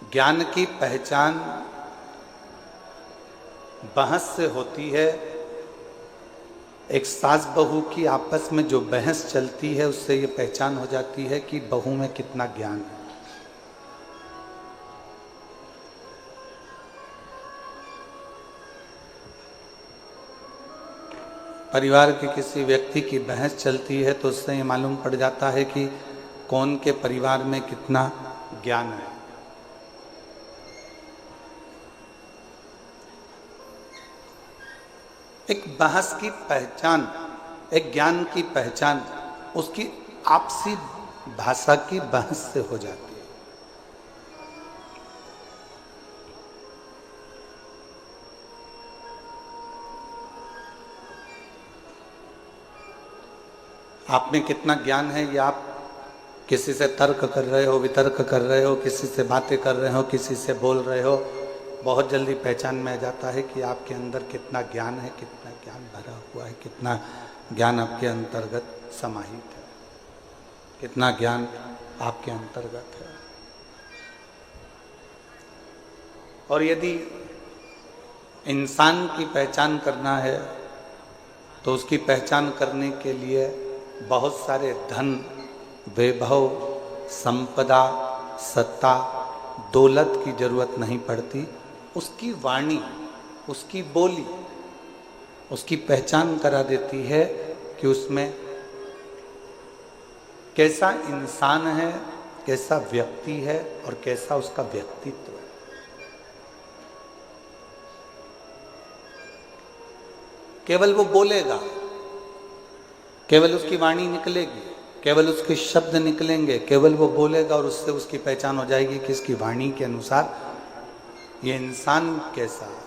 ज्ञान की पहचान बहस से होती है। एक सास बहू की आपस में जो बहस चलती है उससे ये पहचान हो जाती है कि बहू में कितना ज्ञान है। परिवार के किसी व्यक्ति की बहस चलती है तो उससे ये मालूम पड़ जाता है कि कौन के परिवार में कितना ज्ञान है। एक बहस की पहचान, एक ज्ञान की पहचान उसकी आपसी भाषा की बहस से हो जाती है। आप में कितना ज्ञान है ये आप किसी से तर्क कर रहे हो, वितर्क कर रहे हो, किसी से बातें कर रहे हो, किसी से बोल रहे हो, बहुत जल्दी पहचान में आ जाता है कि आपके अंदर कितना ज्ञान है, कितना ज्ञान भरा हुआ है, कितना ज्ञान आपके अंतर्गत समाहित है, कितना ज्ञान आपके अंतर्गत है। और यदि इंसान की पहचान करना है तो उसकी पहचान करने के लिए बहुत सारे धन, वैभव, संपदा, सत्ता, दौलत की जरूरत नहीं पड़ती। उसकी वाणी, उसकी बोली उसकी पहचान करा देती है कि उसमें कैसा इंसान है, कैसा व्यक्ति है और कैसा उसका व्यक्तित्व है। केवल वो बोलेगा, केवल उसकी वाणी निकलेगी, केवल उसके शब्द निकलेंगे, केवल वो बोलेगा और उससे उसकी पहचान हो जाएगी कि इसकी वाणी के अनुसार ये इंसान कैसा है।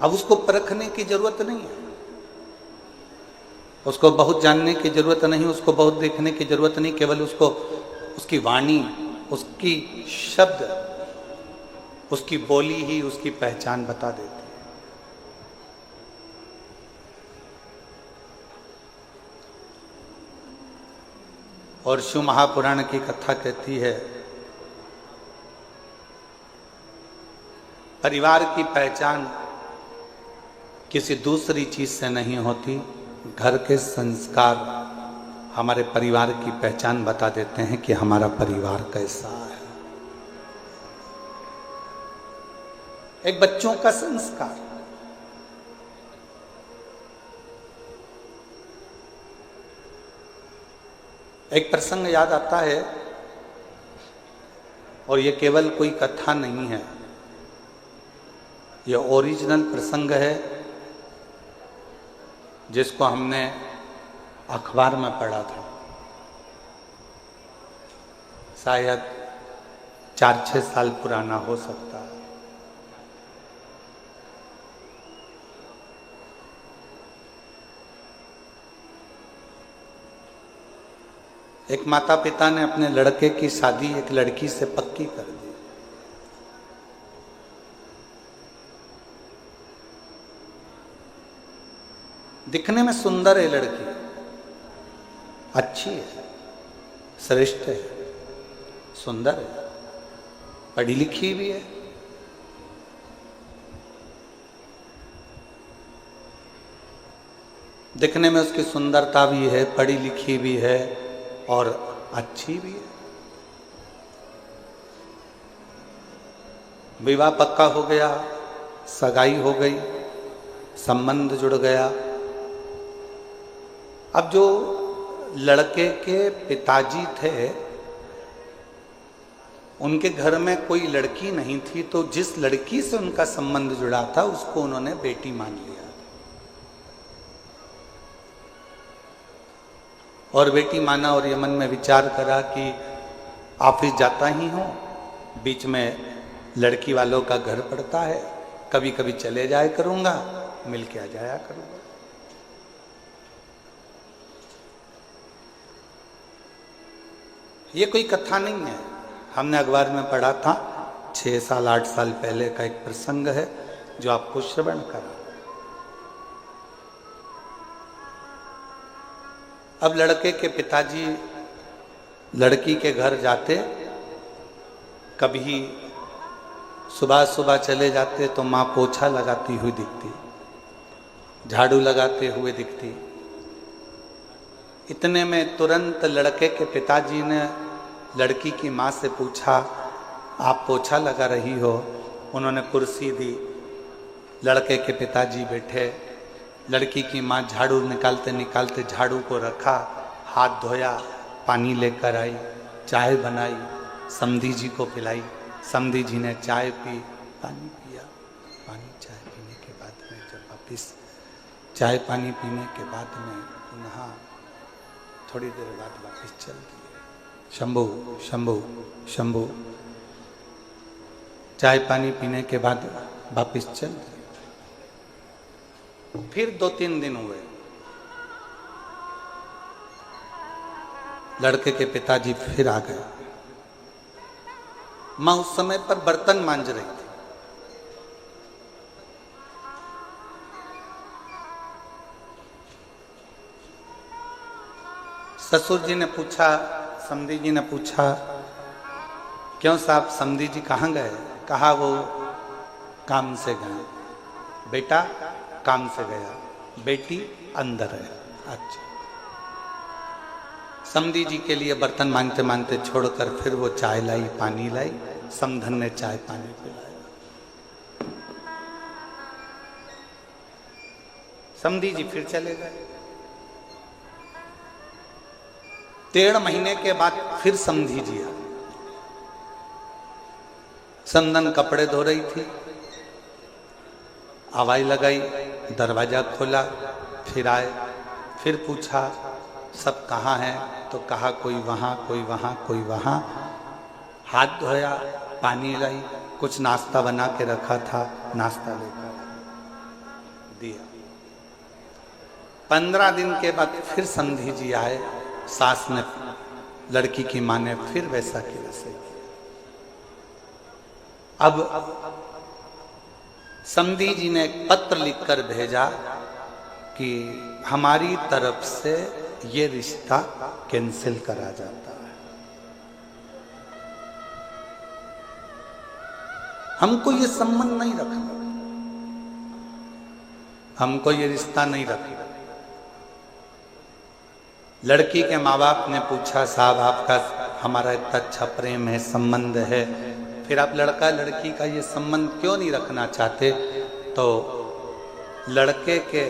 अब उसको परखने की जरूरत नहीं है, उसको बहुत जानने की जरूरत नहीं, उसको बहुत देखने की जरूरत नहीं, केवल उसको उसकी वाणी, उसकी शब्द, उसकी बोली ही उसकी पहचान बता देती है। और शिव महापुराण की कथा कहती है, परिवार की पहचान किसी दूसरी चीज से नहीं होती, घर के संस्कार हमारे परिवार की पहचान बता देते हैं कि हमारा परिवार कैसा है। एक बच्चों का संस्कार, एक प्रसंग याद आता है और ये केवल कोई कथा नहीं है, ये ओरिजिनल प्रसंग है जिसको हमने अखबार में पढ़ा था, शायद 4-6 साल पुराना हो सकता है। एक माता पिता ने अपने लड़के की शादी एक लड़की से पक्की कर दी। दिखने में सुंदर है लड़की, अच्छी है, श्रेष्ठ है, सुंदर है, पढ़ी लिखी भी है। दिखने में उसकी सुंदरता भी है, पढ़ी लिखी भी है और अच्छी भी है। विवाह पक्का हो गया, सगाई हो गई, संबंध जुड़ गया। अब जो लड़के के पिताजी थे उनके घर में कोई लड़की नहीं थी, तो जिस लड़की से उनका संबंध जुड़ा था उसको उन्होंने बेटी मान लिया। और बेटी माना और ये मन में विचार करा कि ऑफिस जाता ही हूँ, बीच में लड़की वालों का घर पड़ता है, कभी कभी चले जाया करूँगा, मिल के आ जाया करूँगा। ये कोई कथा नहीं है, हमने अखबार में पढ़ा था, 6 साल 8 साल पहले का एक प्रसंग है जो आपको श्रवण करा। अब लड़के के पिताजी लड़की के घर जाते कभी सुबह सुबह चले जाते तो माँ पोछा लगाती हुई दिखती, झाड़ू लगाते हुए दिखती। इतने में तुरंत लड़के के पिताजी ने लड़की की माँ से पूछा, आप पोछा लगा रही हो? उन्होंने कुर्सी दी, लड़के के पिताजी बैठे, लड़की की माँ झाड़ू निकालते निकालते झाड़ू को रखा, हाथ धोया, पानी लेकर आई, चाय बनाई, समधी जी को पिलाई। समधी जी ने चाय पी, पानी पिया। पानी चाय पीने के बाद में जब वापिस चाय पानी पीने के बाद में पुनः थोड़ी देर बाद वापिस चल दिए। शंभू शंभू शंभू। चाय पानी पीने के बाद वापिस चल दिए। फिर 2-3 दिन हुए, लड़के के पिताजी फिर आ गए। मां उस समय पर बर्तन मांज रही थी। ससुर जी ने पूछा, समधी जी ने पूछा, क्यों साहब समधी जी कहाँ गए? कहा वो काम से गए। बेटा काम से गया, बेटी अंदर है। अच्छा। समधी जी के लिए बर्तन मांजते मांजते छोड़कर फिर वो चाय लाई, पानी लाई। समधन ने चाय पानी पिलाया। समधी जी फिर चले गए। 1.5 महीने के बाद फिर समधी जी आ। समधन कपड़े धो रही थी, आवाज लगाई, दरवाजा खोला, फिर आए, फिर पूछा सब कहाँ हैं? तो कहा कोई वहाँ, कोई वहाँ, कोई वहाँ। हाथ धोया, पानी लाई, कुछ नाश्ता बना के रखा था, नाश्ता लेकर दिया। 15 दिन के बाद फिर समधी जी आए। सास ने, लड़की की माँ ने फिर वैसा की वैसे किया। अब समधी जी ने एक पत्र लिखकर भेजा कि हमारी तरफ से ये रिश्ता कैंसिल करा जाता है, हमको ये संबंध नहीं रखना, हमको ये रिश्ता नहीं रखना। लड़की के माँ बाप ने पूछा, साहब आपका हमारा इतना अच्छा प्रेम है, संबंध है, फिर आप लड़का लड़की का ये संबंध क्यों नहीं रखना चाहते? तो लड़के के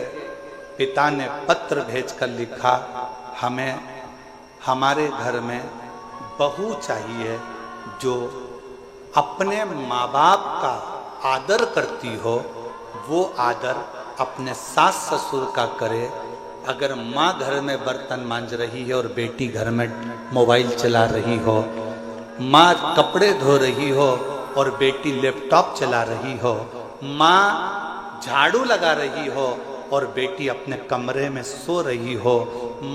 पिता ने पत्र भेजकर लिखा, हमें हमारे घर में बहू चाहिए जो अपने माँ बाप का आदर करती हो, वो आदर अपने सास ससुर का करे। अगर माँ घर में बर्तन मांज रही है और बेटी घर में मोबाइल चला रही हो, माँ कपड़े धो रही हो और बेटी लैपटॉप चला रही हो, माँ झाड़ू लगा रही हो और बेटी अपने कमरे में सो रही हो,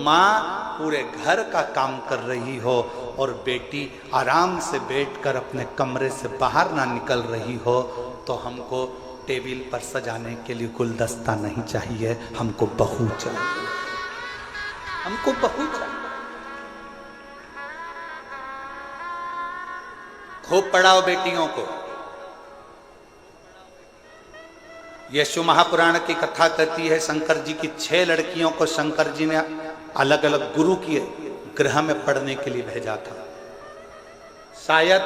माँ पूरे घर का काम कर रही हो और बेटी आराम से बैठकर अपने कमरे से बाहर ना निकल रही हो, तो हमको टेबल पर सजाने के लिए गुलदस्ता नहीं चाहिए, हमको बहू चाहिए, हमको बहू चाहिए। खूब पढ़ाओ बेटियों को। यशु महापुराण की कथा कहती है, शंकर जी की 6 लड़कियों को शंकर जी ने अलग अलग गुरु के गृह में पढ़ने के लिए भेजा था। शायद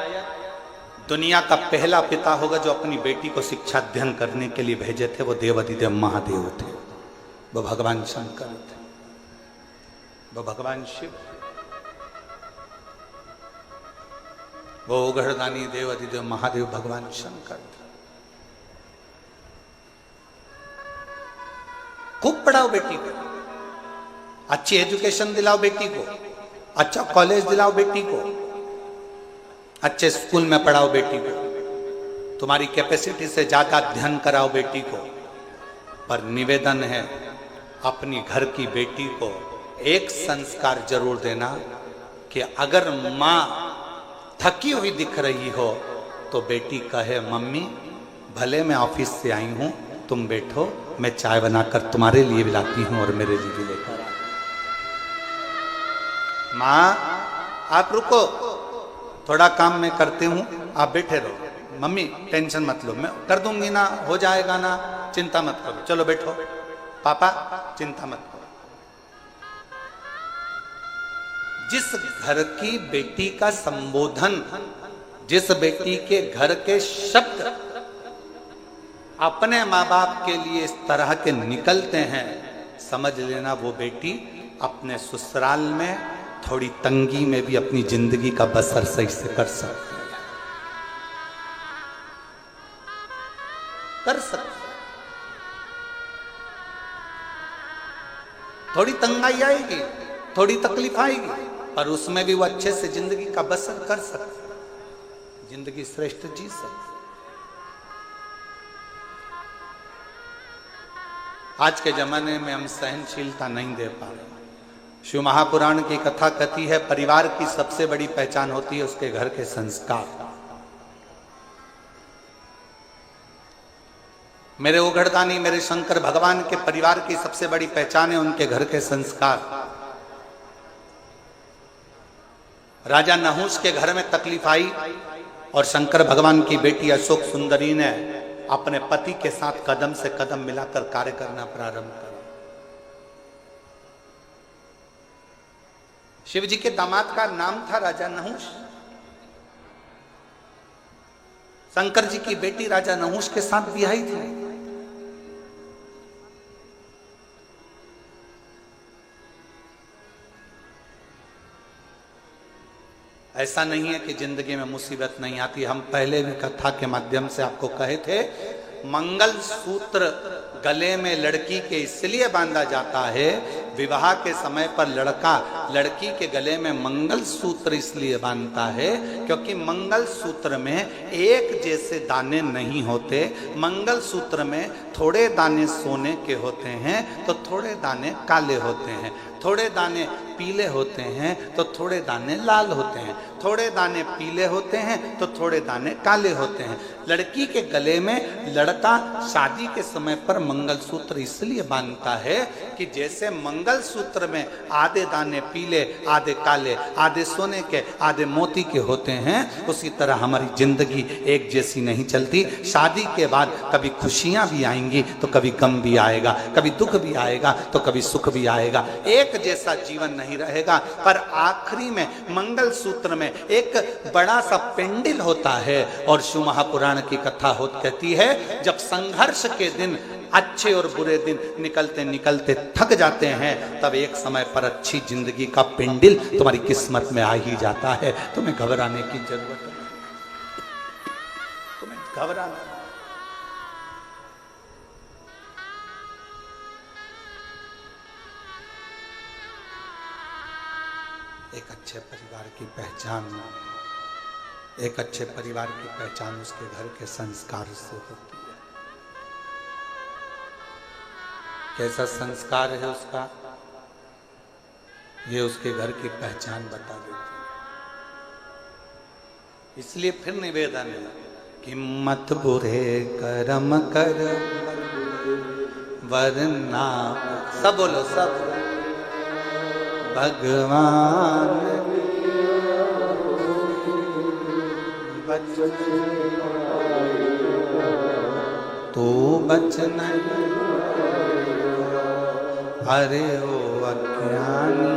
दुनिया का पहला पिता होगा जो अपनी बेटी को शिक्षा अध्ययन करने के लिए भेजे थे, वो देवाधिदेव महादेव थे, वो भगवान शंकर थे, वो भगवान शिव, वो उघड़दानी देवाधिदेव महादेव भगवान शंकर थे। खूब पढ़ाओ बेटी को, अच्छी एजुकेशन दिलाओ बेटी को, अच्छा कॉलेज दिलाओ बेटी को, अच्छे स्कूल में पढ़ाओ बेटी को, तुम्हारी कैपेसिटी से ज्यादा अध्ययन कराओ बेटी को। पर निवेदन है, अपनी घर की बेटी को एक संस्कार जरूर देना कि अगर माँ थकी हुई दिख रही हो तो बेटी कहे, मम्मी भले मैं ऑफिस से आई हूं, तुम बैठो, मैं चाय बनाकर तुम्हारे लिए भी लाती हूं और मेरे लिए भी लेकर आ। माँ आप रुको, थोड़ा काम मैं करती हूँ, आप बैठे रहो। मम्मी टेंशन मत लो, मैं कर दूंगी ना, हो जाएगा ना, चिंता मत करो, चलो बैठो। पापा चिंता मत करो। जिस घर की बेटी का संबोधन, जिस बेटी के घर के शब्द अपने माँ बाप के लिए इस तरह के निकलते हैं, समझ लेना वो बेटी अपने ससुराल में थोड़ी तंगी में भी अपनी जिंदगी का बसर सही से कर सकती है, कर सकती। थोड़ी तंगाई आएगी, थोड़ी तकलीफ आएगी, पर उसमें भी वो अच्छे से जिंदगी का बसर कर सकती, जिंदगी श्रेष्ठ जी सकती। आज के जमाने में हम सहनशीलता नहीं दे पा रहे। शिव महापुराण की कथा कहती है, परिवार की सबसे बड़ी पहचान होती है उसके घर के संस्कार। मेरे ओघड़दानी, मेरे शंकर भगवान के परिवार की सबसे बड़ी पहचान है उनके घर के संस्कार। राजा नहुष के घर में तकलीफ आई और शंकर भगवान की बेटी अशोक सुंदरी ने अपने पति के साथ कदम से कदम मिलाकर कार्य करना प्रारंभ किया। शिव जी के दामाद का नाम था राजा नहुष। शंकर जी की बेटी राजा नहुष के साथ ब्याही थी। ऐसा नहीं है कि जिंदगी में मुसीबत नहीं आती। हम पहले भी कथा के माध्यम से आपको कहे थे, मंगल सूत्र गले में लड़की के इसलिए बांधा जाता है, विवाह के समय पर लड़का लड़की के गले में मंगल सूत्र इसलिए बांधता है क्योंकि मंगल सूत्र में एक जैसे दाने नहीं होते। मंगल सूत्र में थोड़े दाने सोने के होते हैं तो थोड़े दाने काले होते हैं, थोड़े दाने पीले होते हैं तो थोड़े दाने लाल होते हैं, थोड़े दाने पीले होते हैं तो थोड़े दाने काले होते हैं। लड़की के गले में लड़का शादी के समय पर मंगलसूत्र इसलिए बांधता है कि जैसे मंगलसूत्र में आधे दाने पीले, आधे काले, आधे सोने के, आधे मोती के होते हैं, उसी तरह हमारी जिंदगी एक जैसी नहीं चलती। शादी के बाद कभी खुशियां भी आएंगी तो कभी गम भी आएगा, कभी दुख भी आएगा तो कभी सुख भी आएगा। एक जैसा जीवन नहीं रहेगा। पर आखिरी में मंगल सूत्र में एक बड़ा सा पेंडिल होता है और शिव महापुराण की कथा होती कहती है, जब संघर्ष के दिन, अच्छे और बुरे दिन निकलते निकलते थक जाते हैं, तब एक समय पर अच्छी जिंदगी का पेंडिल तुम्हारी किस्मत में आ ही जाता है। तुम्हें घबराने की जरूरत नहीं, तुम्हें घबराना। एक अच्छे परिवार की पहचान, एक अच्छे परिवार की पहचान उसके घर के संस्कार से होती है। कैसा संस्कार है उसका, ये उसके घर की पहचान बता देती है। इसलिए फिर निवेदन है कि मत बुरे कर्म कर वरना, सब बोलो सब, भगवान तो बच नहीं, अरे ओ अज्ञानी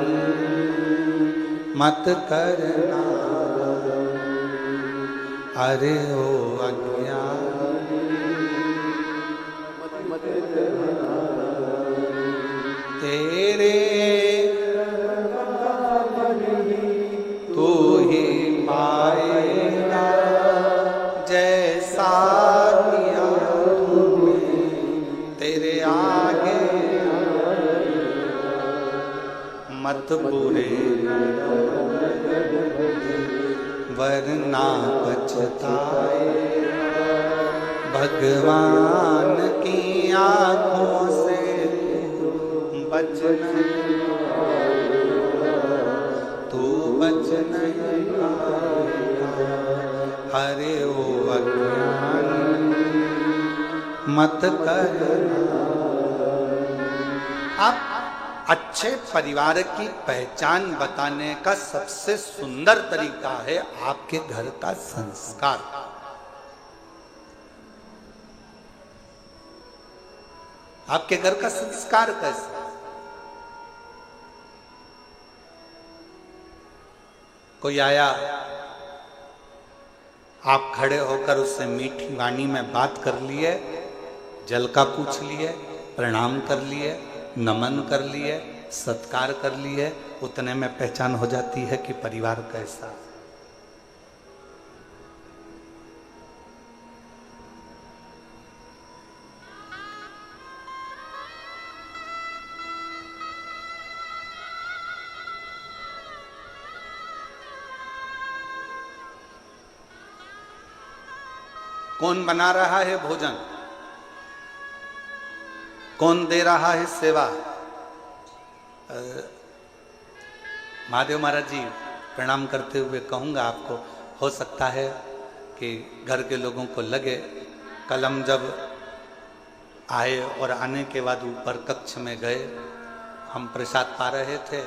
मत करना, अरे ओ अज्ञानी तेरे तू ही पाएगा जैसा किया तूने, तेरे आगे मत बुरे वरना पछताए, भगवान की आंखों से बच नहीं, तू बच नहीं पाएगा, हरे ओ अज्ञानी मत करना। अब अच्छे परिवार की पहचान बताने का सबसे सुंदर तरीका है आपके घर का संस्कार। आपके घर का संस्कार कैसा? कोई आया, आप खड़े होकर उससे मीठी वाणी में बात कर लिए, जल का पूछ लिए, प्रणाम कर लिए, नमन कर लिए, सत्कार कर लिए, उतने में पहचान हो जाती है कि परिवार कैसा। कौन बना रहा है भोजन, कौन दे रहा है सेवा? महादेव महाराज जी प्रणाम करते हुए कहूँगा आपको, हो सकता है कि घर के लोगों को लगे, कल हम जब आए और आने के बाद ऊपर कक्ष में गए, हम प्रसाद पा रहे थे,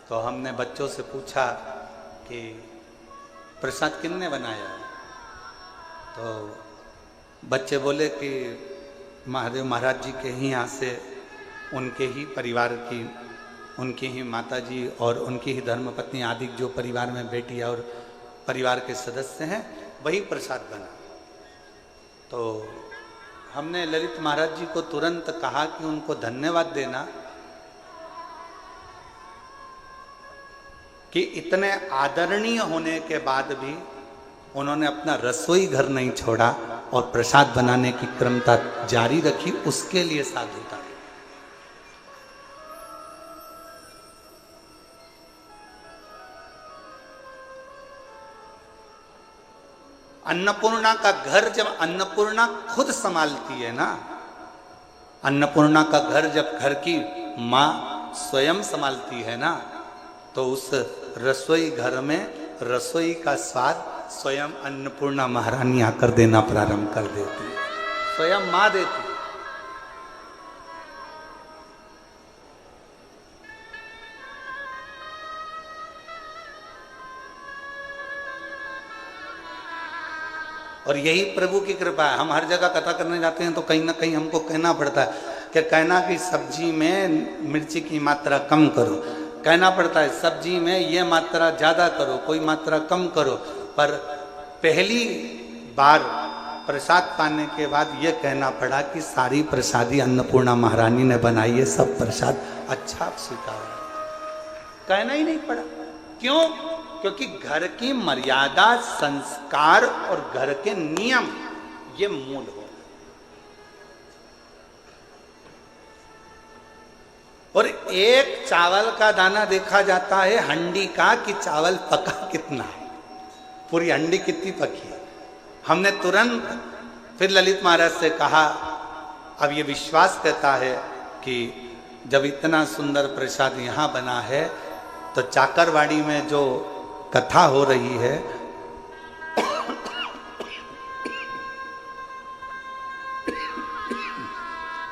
तो हमने बच्चों से पूछा कि प्रसाद किसने बनाया? तो बच्चे बोले कि महादेव महाराज जी के ही यहाँ से, उनके ही परिवार की, उनकी ही माता जी और उनकी ही धर्मपत्नी आदि जो परिवार में बेटी और परिवार के सदस्य हैं, वही प्रसाद बना। तो हमने ललित महाराज जी को तुरंत कहा कि उनको धन्यवाद देना कि इतने आदरणीय होने के बाद भी उन्होंने अपना रसोई घर नहीं छोड़ा और प्रसाद बनाने की क्रमता जारी रखी, उसके लिए साधुता। अन्नपूर्णा का घर जब अन्नपूर्णा खुद संभालती है ना, अन्नपूर्णा का घर जब घर की माँ स्वयं संभालती है ना, तो उस रसोई घर में रसोई का स्वाद स्वयं अन्नपूर्णा महारानी आकर देना प्रारंभ कर देती है, स्वयं माँ देती। और यही प्रभु की कृपा है। हम हर जगह कथा करने जाते हैं तो कहीं ना कहीं हमको कहना पड़ता है कि कहना कि सब्जी में मिर्ची की मात्रा कम करो, कहना पड़ता है सब्जी में ये मात्रा ज्यादा करो, कोई मात्रा कम करो। पर पहली बार प्रसाद पाने के बाद ये कहना पड़ा कि सारी प्रसादी अन्नपूर्णा महारानी ने बनाई है, सब प्रसाद अच्छा स्वीकार। कहना ही नहीं पड़ा। क्यों? क्योंकि घर की मर्यादा, संस्कार और घर के नियम ये मूल हो। और एक चावल का दाना देखा जाता है हंडी का कि चावल पका कितना है, पूरी हंडी कितनी पकी है। हमने तुरंत फिर ललित महाराज से कहा, अब ये विश्वास कहता है कि जब इतना सुंदर प्रसाद यहाँ बना है तो चाकरवाड़ी में जो कथा हो रही है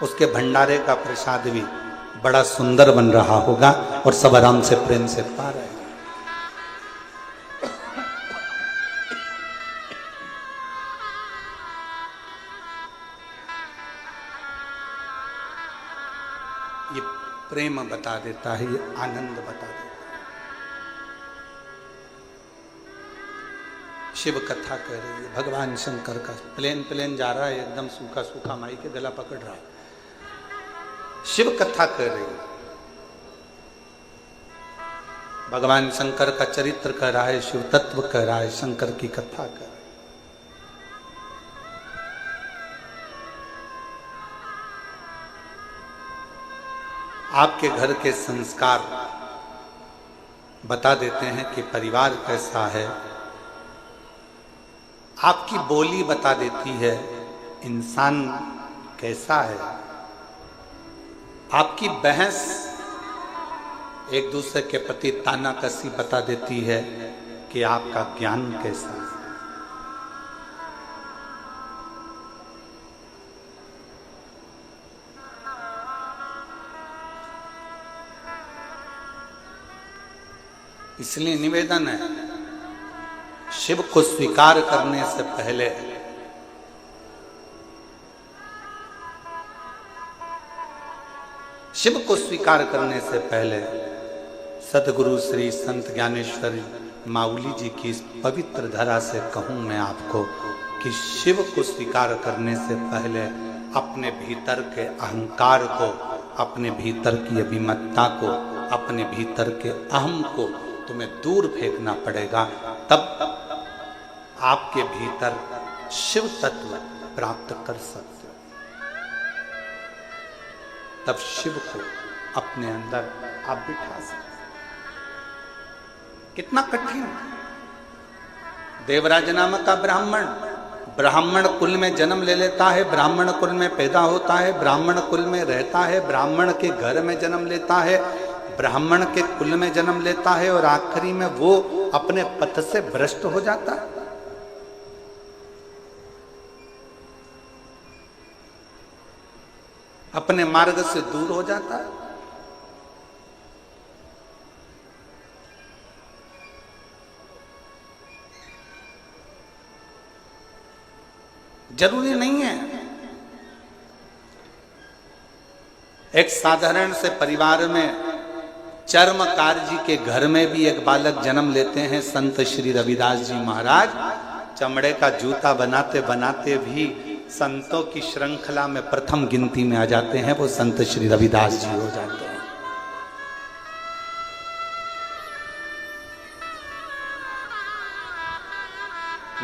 उसके भंडारे का प्रसाद भी बड़ा सुंदर बन रहा होगा और सब आराम से प्रेम से पा रहे हैं। ये प्रेम बता देता है, ये आनंद बता देता है। शिव कथा कह रही है, भगवान शंकर का प्लेन जा रहा है, एकदम सूखा सूखा माई के गला पकड़ रहा है। शिव कथा कह रही है, भगवान शंकर का चरित्र कह रहा है, शिव तत्व कह रहा है, शंकर की कथा कह रहा है। आपके घर के संस्कार बता देते हैं कि परिवार कैसा है। आपकी बोली बता देती है इंसान कैसा है। आपकी बहस एक दूसरे के प्रति तानाकसी बता देती है कि आपका ज्ञान कैसा है। इसलिए निवेदन है, शिव को स्वीकार करने से पहले सदगुरु श्री संत ज्ञानेश्वर माउली जी की इस पवित्र धरा से कहूं मैं आपको कि शिव को स्वीकार करने से पहले अपने भीतर के अहंकार को, अपने भीतर की अभिमतता को, अपने भीतर के अहम को तुम्हें दूर फेंकना पड़ेगा। तब आपके भीतर शिव तत्व प्राप्त कर सकते हो। तब शिव को अपने अंदर आप बिठा सकते। कितना कठिन। देवराज नामक का ब्राह्मण कुल में जन्म ले लेता है, ब्राह्मण कुल में पैदा होता है, ब्राह्मण कुल में रहता है, ब्राह्मण के घर में जन्म लेता है, ब्राह्मण के कुल में जन्म लेता है और आखिरी में वो अपने पथ से भ्रष्ट हो जाता है। अपने मार्ग से दूर हो जाता है। जरूरी नहीं है। एक साधारण से परिवार में चर्मकार जी के घर में भी एक बालक जन्म लेते हैं। संत श्री रविदास जी महाराज चमड़े का जूता बनाते बनाते भी संतों की श्रृंखला में प्रथम गिनती में आ जाते हैं। वो संत श्री रविदास जी हो जाते हैं।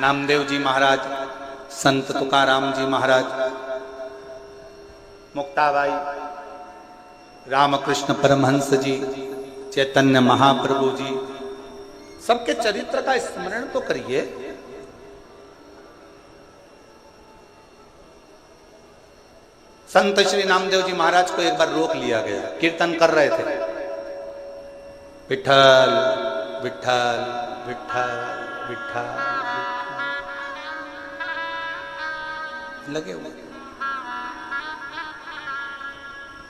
नामदेव जी महाराज, संत तुकाराम जी महाराज, मुक्ताबाई, रामकृष्ण परमहंस जी, चैतन्य महाप्रभु जी, सबके चरित्र का स्मरण तो करिए। संत श्री नामदेव जी महाराज को एक बार रोक लिया गया, कीर्तन कर रहे थे, विठल विठल विठल विठल लगे हुए,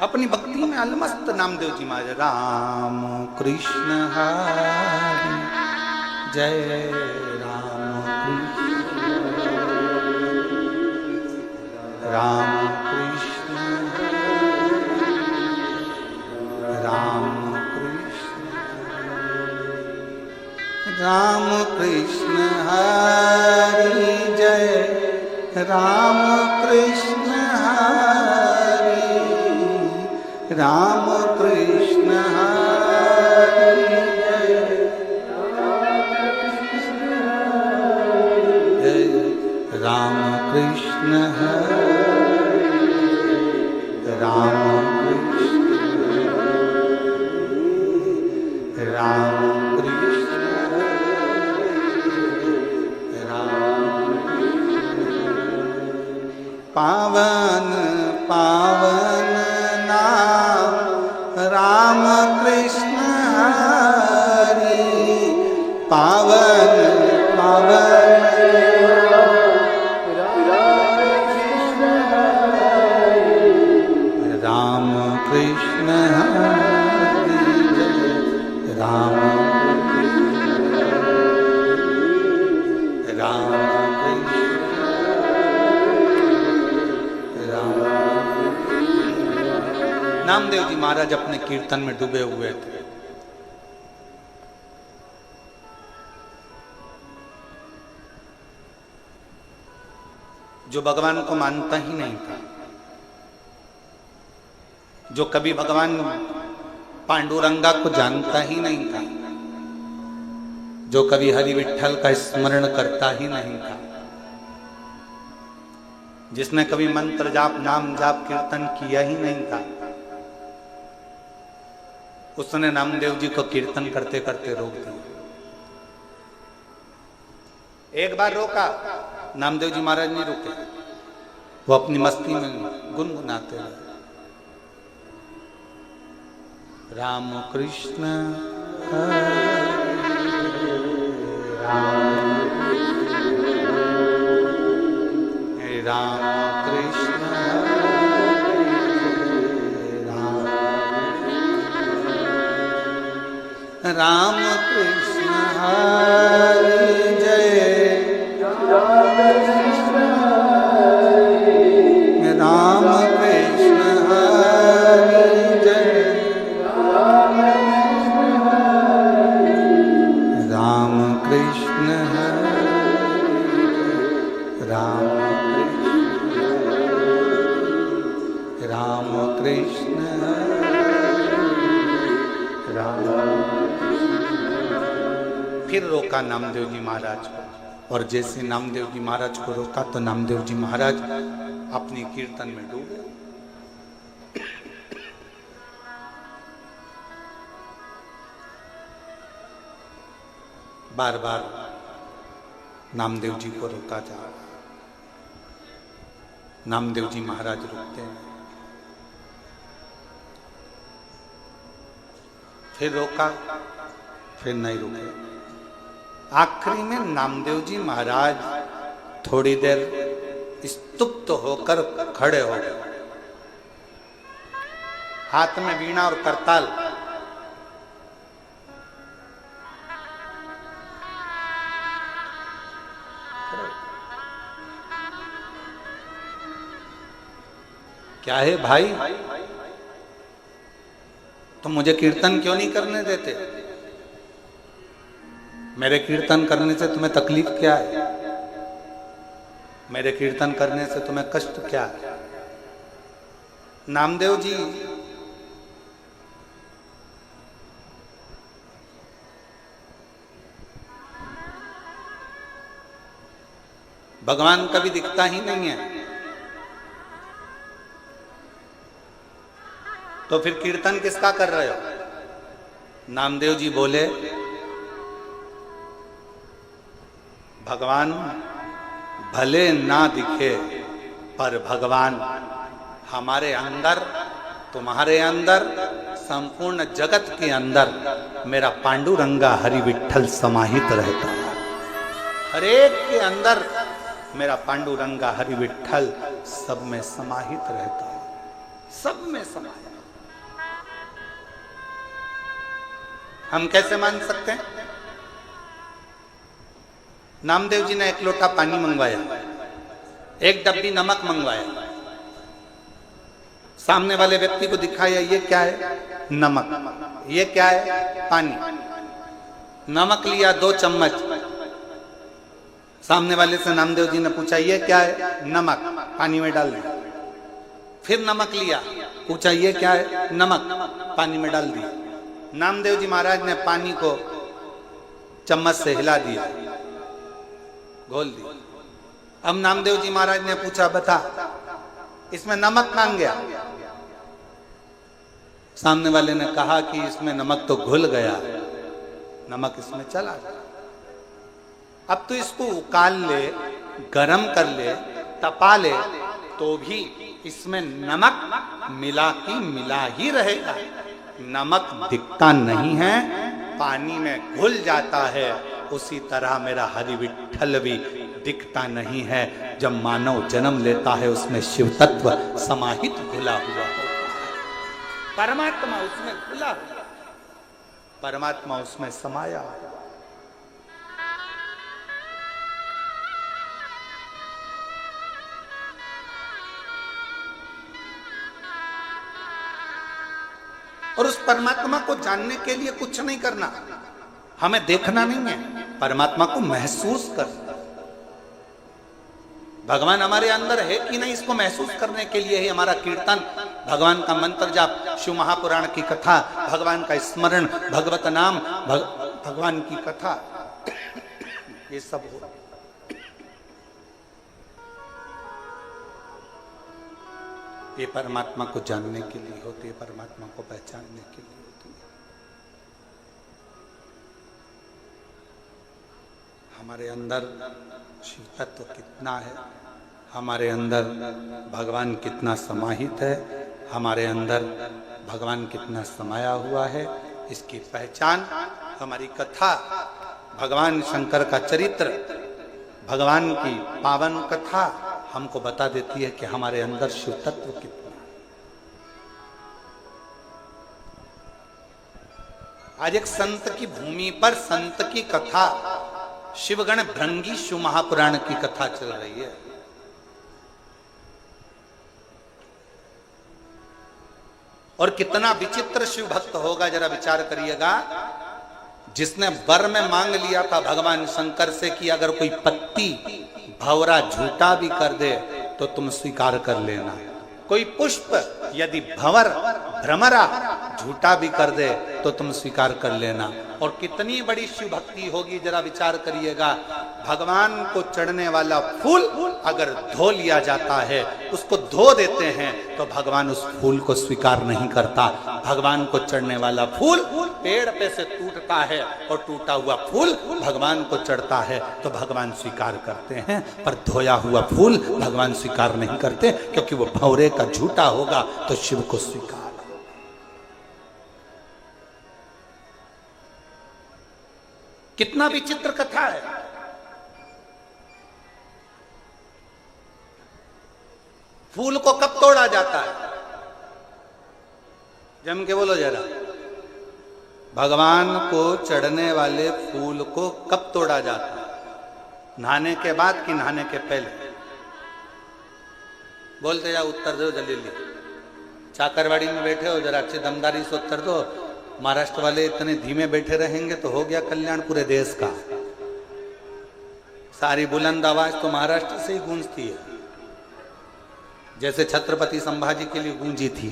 अपनी भक्ति में अलमस्त नामदेव जी महाराज राम कृष्ण हरि जय राम कृष्ण राम कृष्ण हरि जय राम कृष्ण हरि राम कृष्ण हरि जय राम कृष्ण हरि राम पावन पावन नाम राम कृष्ण हरि पावन पावन राम कृष्ण हरि जय राम नामदेव जी महाराज अपने कीर्तन में डूबे हुए थे। जो भगवान को मानता ही नहीं था, जो कभी भगवान पांडुरंगा को जानता ही नहीं था, जो कभी हरि विठ्ठल का स्मरण करता ही नहीं था, जिसने कभी मंत्र जाप नाम जाप कीर्तन किया ही नहीं था, उसने नामदेव जी को कीर्तन करते करते रोक दिया। एक बार रोका, नामदेव जी महाराज नहीं रुके, वो अपनी मस्ती में गुनगुनाते रहे, राम कृष्ण राम कृष्ण राम कृष्ण राम राम कृष्ण राम। फिर रोका नामदेव जी महाराज को, और जैसे नामदेव जी महाराज को रोका तो नामदेव जी महाराज अपनी कीर्तन में डूबे। बार बार नामदेव जी को रोका जा रहा, नामदेव जी महाराज रुकते हैं। फिर रोका, फिर नहीं रुके। आखिरी में नामदेव जी महाराज थोड़ी देर स्तुप्त होकर खड़े हो गए, हाथ में वीणा और करताल। क्या है भाई, तुम मुझे कीर्तन क्यों नहीं करने देते? मेरे कीर्तन करने से तुम्हें तकलीफ क्या है? मेरे कीर्तन करने से तुम्हें कष्ट क्या है? नामदेव जी भगवान कभी दिखता ही नहीं है, तो फिर कीर्तन किसका कर रहे हो? नामदेव जी बोले, भगवान भले ना दिखे पर भगवान हमारे अंदर, तुम्हारे अंदर, संपूर्ण जगत के अंदर मेरा पांडुरंगा हरि विठ्ठल समाहित रहता है। हर एक के अंदर मेरा पांडुरंगा हरि विठ्ठल सब में समाहित रहता है, सब में समाहित। हम कैसे मान सकते हैं? नामदेव जी ने एक लोटा पानी मंगवाया, एक डब्बी नमक मंगवाया, सामने वाले व्यक्ति को दिखाया, ये क्या है? नमक। ये क्या है? पानी। नमक लिया 2 चम्मच, सामने वाले से नामदेव जी ने पूछा, ये क्या है? नमक। पानी में डाल दिया। फिर नमक लिया, पूछा, ये क्या है? नमक। पानी में डाल दिया। नामदेव जी महाराज ने पानी को चम्मच से हिला दिया, घोल दिया। अब नामदेव जी महाराज ने पूछा, बता इसमें नमक कहां गया? सामने वाले ने कहा कि इसमें नमक तो घुल गया, नमक इसमें चला गया। अब तो इसको उकाल ले, गरम कर ले, तपा ले, तो भी इसमें नमक मिला की मिला ही रहेगा। नमक दिखता नहीं है, पानी में घुल जाता है। उसी तरह मेरा हरि विठ्ठल भी दिखता नहीं है। जब मानव जन्म लेता है उसमें शिव तत्व समाहित घुला हुआ होता है। परमात्मा उसमें घुला हुआ, परमात्मा उसमें समाया। और उस परमात्मा को जानने के लिए कुछ नहीं करना, हमें देखना नहीं है, परमात्मा को महसूस करना। भगवान हमारे अंदर है कि नहीं, इसको महसूस करने के लिए ही हमारा कीर्तन, भगवान का मंत्र जाप, शिव महापुराण की कथा, भगवान का स्मरण, भगवत नाम, भगवान की कथा, ये सब हो। ये परमात्मा को जानने के लिए होती है, परमात्मा को पहचानने के लिए होती है। हमारे अंदर शिव तत्व कितना है, हमारे अंदर भगवान कितना समाहित है, हमारे अंदर भगवान कितना समाया हुआ है, इसकी पहचान हमारी कथा, भगवान शंकर का चरित्र, भगवान की पावन कथा हमको बता देती है कि हमारे अंदर शिव तत्व कितना है। आज एक संत की भूमि पर संत की कथा, शिवगण भृंगी शिव महापुराण की कथा चल रही है। और कितना विचित्र शिव भक्त होगा, जरा विचार करिएगा। जिसने वर में मांग लिया था भगवान शंकर से कि अगर कोई पत्ती भंवरा झूठा भी कर दे तो तुम स्वीकार कर लेना, कोई पुष्प यदि भंवर भ्रमरा झूठा भी कर दे तो तुम स्वीकार कर लेना। और कितनी बड़ी शिव भक्ति होगी, जरा विचार करिएगा। भगवान को चढ़ने वाला फूल अगर धो लिया जाता है, उसको धो देते हैं, तो भगवान उस फूल को स्वीकार नहीं करता। भगवान को चढ़ने वाला फूल पेड़ पे से टूटता है और टूटा हुआ फूल भगवान को चढ़ता है तो भगवान स्वीकार करते हैं, पर धोया हुआ फूल भगवान स्वीकार नहीं करते, क्योंकि वो भंवरे का झूठा होगा तो शिव को स्वीकार। कितना विचित्र कथा है। फूल को कब तोड़ा जाता है? जम के बोलो जरा। भगवान को चढ़ने वाले फूल को कब तोड़ा जाता है? नहाने के बाद कि नहाने के पहले? बोलते जाओ, उत्तर दो जल्दी। चाकरवाड़ी में बैठे हो, जरा अच्छी दमदारी से उत्तर दो। महाराष्ट्र वाले इतने धीमे बैठे रहेंगे तो हो गया कल्याण पूरे देश का। सारी बुलंद आवाज तो महाराष्ट्र से ही गूंजती है, जैसे छत्रपति संभाजी के लिए गूंजी थी।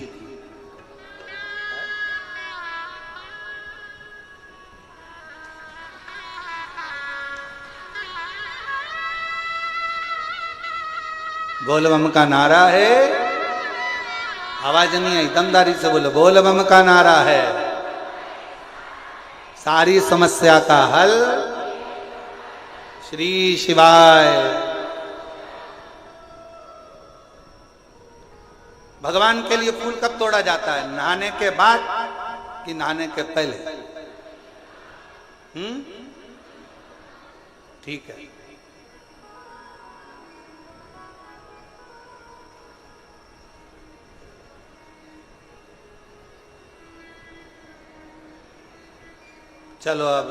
बोल बम का नारा है, आवाज नहीं आई, दमदारी से बोलो। बोल बम का नारा है, सारी समस्या का हल श्री शिवाय। भगवान के लिए फूल कब तोड़ा जाता है? नहाने के बाद कि नहाने के पहले? ठीक है। चलो अब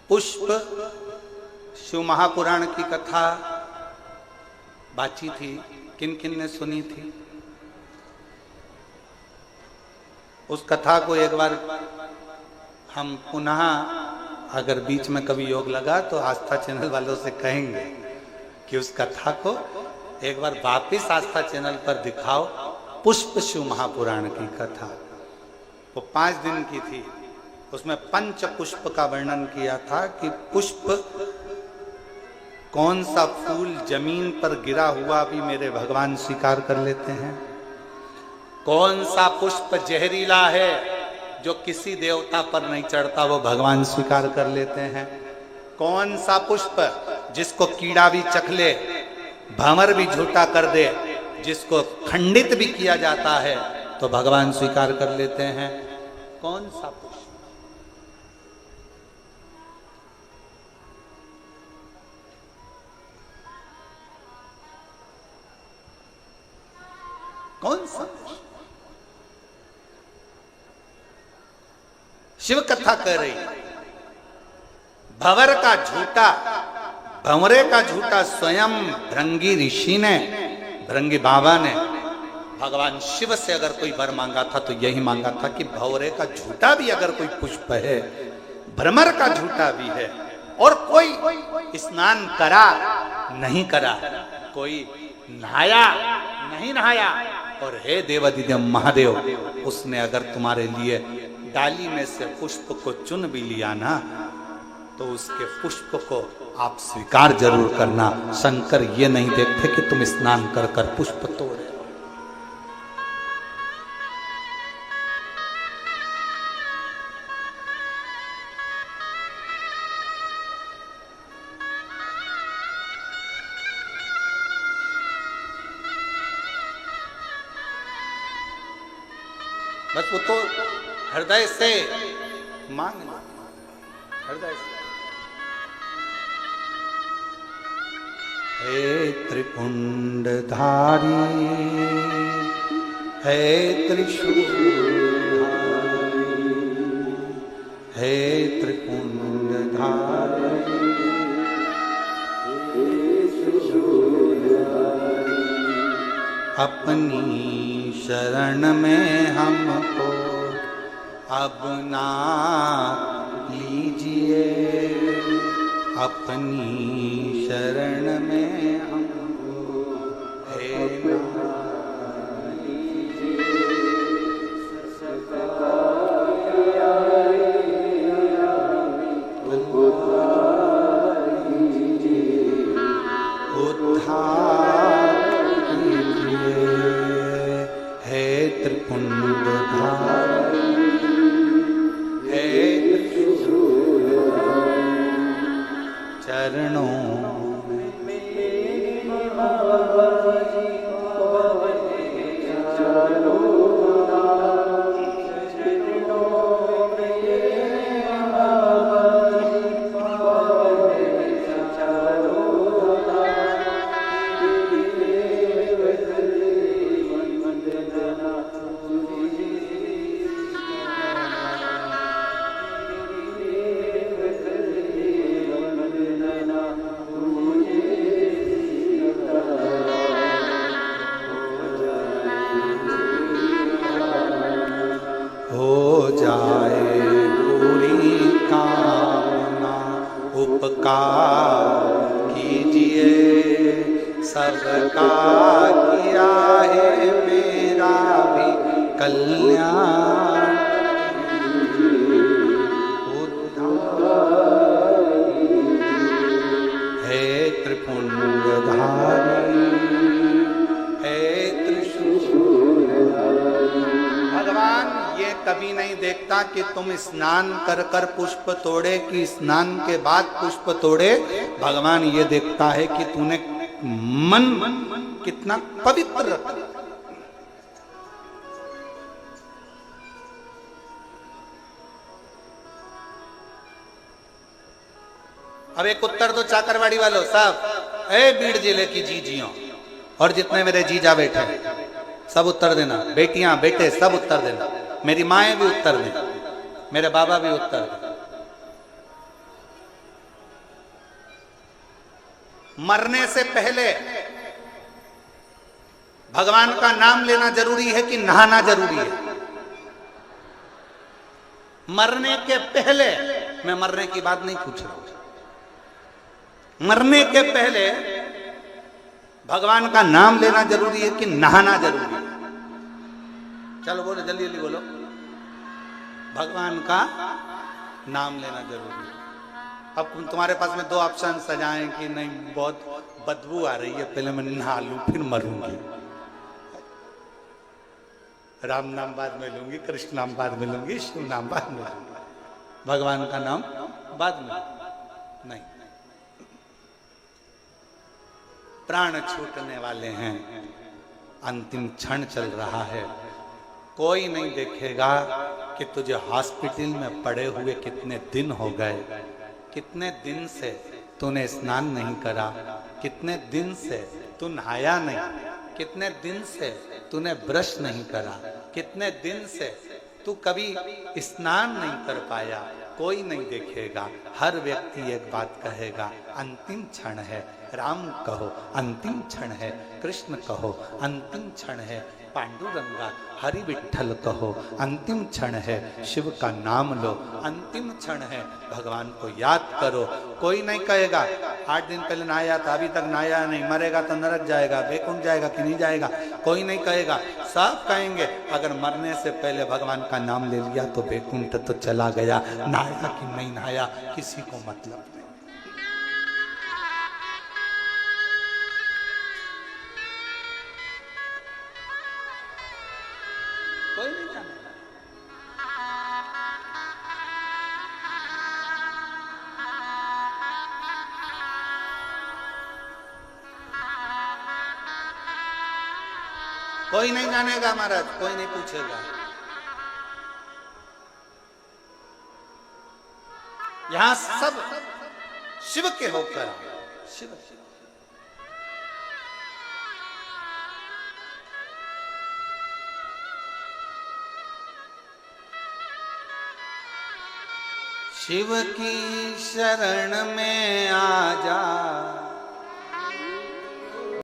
पुष्प शिव महापुराण की कथा बाची थी, किन किन ने सुनी थी? उस कथा को एक बार हम पुनः, अगर बीच में कभी योग लगा तो आस्था चैनल वालों से कहेंगे कि उस कथा को एक बार वापिस आस्था चैनल पर दिखाओ। पुष्प शिव महापुराण की कथा वो 5 दिन की थी। उसमें पंच पुष्प का वर्णन किया था कि पुष्प, कौन सा फूल जमीन पर गिरा हुआ भी मेरे भगवान स्वीकार कर लेते हैं, कौन सा पुष्प जहरीला है जो किसी देवता पर नहीं चढ़ता वो भगवान स्वीकार कर लेते हैं, कौन सा पुष्प जिसको कीड़ा भी चख ले, भंवर भी झूठा कर दे, जिसको खंडित भी किया जाता है तो भगवान स्वीकार कर लेते हैं। कौन सा पुष्प? कौन सा पुष्प? शिव कथा कह रही भंवर का झूठा, भंवरे का झूठा स्वयं भृंगी ऋषि ने, भृंगी बाबा ने भगवान शिव से अगर कोई वर मांगा था तो यही मांगा था कि भंवरे का झूठा भी अगर कोई पुष्प है, भ्रमर का झूठा भी है, और कोई स्नान करा नहीं करा, कोई नहाया नहीं नहाया, और हे देवादिदेव महादेव, उसने अगर तुम्हारे लिए डाली में से पुष्प को चुन भी लिया ना तो उसके पुष्प को आप स्वीकार जरूर करना। शंकर ये नहीं देखते कि तुम स्नान कर कर पुष्प तोड़े। बस वो तो हृदय से मांग लो, हृदय से। हे त्रिपुंडधारी, हे त्रिशूलधारी, हे त्रिपुंडधारी, अपनी शरण में हमको अब ना लीजिए, अपनी शरण में हमको हे ना सबका किया है मेरा भी कल्याण, हे त्रिपुंडधारी हे त्रिशूलधारी। भगवान ये कभी नहीं देखता कि तुम स्नान कर कर पुष्प तोड़े कि स्नान के बाद पुष्प तोड़े। भगवान ये देखता है कि तूने मन कितना पवित्र रखा। अब एक उत्तर दो चाकरवाड़ी वालों साहब, ए बीड़ जिले की जीजियों और जितने मेरे जीजा बैठे सब उत्तर देना, बेटियां बेटे सब उत्तर देना, मेरी माएं भी उत्तर दें, मेरे बाबा भी उत्तर दें। मरने से पहले भगवान का नाम लेना जरूरी है कि नहाना जरूरी है? मरने के पहले, मैं मरने की बात नहीं पूछ रहा हूं, मरने के पहले भगवान का नाम लेना जरूरी है कि नहाना जरूरी है? चलो बोलो, जल्दी जल्दी बोलो। भगवान का नाम लेना जरूरी है। अब तुम्हारे पास में दो ऑप्शन सजाएं कि नहीं बहुत बदबू आ रही है, पहले मैं नहा लूं फिर मरूंगी, राम नाम बाद में लूंगी, कृष्ण नाम बाद में लूंगी, शिव नाम बाद में लूंगी, भगवान का नाम बाद में नहीं। प्राण छूटने वाले हैं, अंतिम क्षण चल रहा है, कोई नहीं देखेगा कि तुझे हॉस्पिटल में पड़े हुए कितने दिन हो गए, कितने दिन से तूने स्नान नहीं करा, कितने दिन से तू नहाया नहीं, कितने दिन से तूने ब्रश नहीं करा, कितने दिन से तू कभी स्नान नहीं कर पाया। कोई नहीं देखेगा, हर व्यक्ति एक बात कहेगा, अंतिम क्षण है, राम कहो अंतिम क्षण है, कृष्ण कहो अंतिम क्षण है, पांडुरंगा हरि विठ्ठल कहो अंतिम क्षण है, शिव का नाम लो अंतिम क्षण है, भगवान को याद करो। कोई नहीं कहेगा 8 दिन पहले नहाया था अभी तक नहाया नहीं, मरेगा तो नरक जाएगा, बैकुंठ जाएगा कि नहीं जाएगा, कोई नहीं कहेगा। सब कहेंगे अगर मरने से पहले भगवान का नाम ले लिया तो बैकुंठ तो चला गया, नहाया कि नहीं नहाया किसी को मतलब नहीं। कोई नहीं जानेगा। कोई नहीं जानेगा महाराज, कोई नहीं पूछेगा। यहां सब शिव के होकर शिव शिव की शरण में आ जा,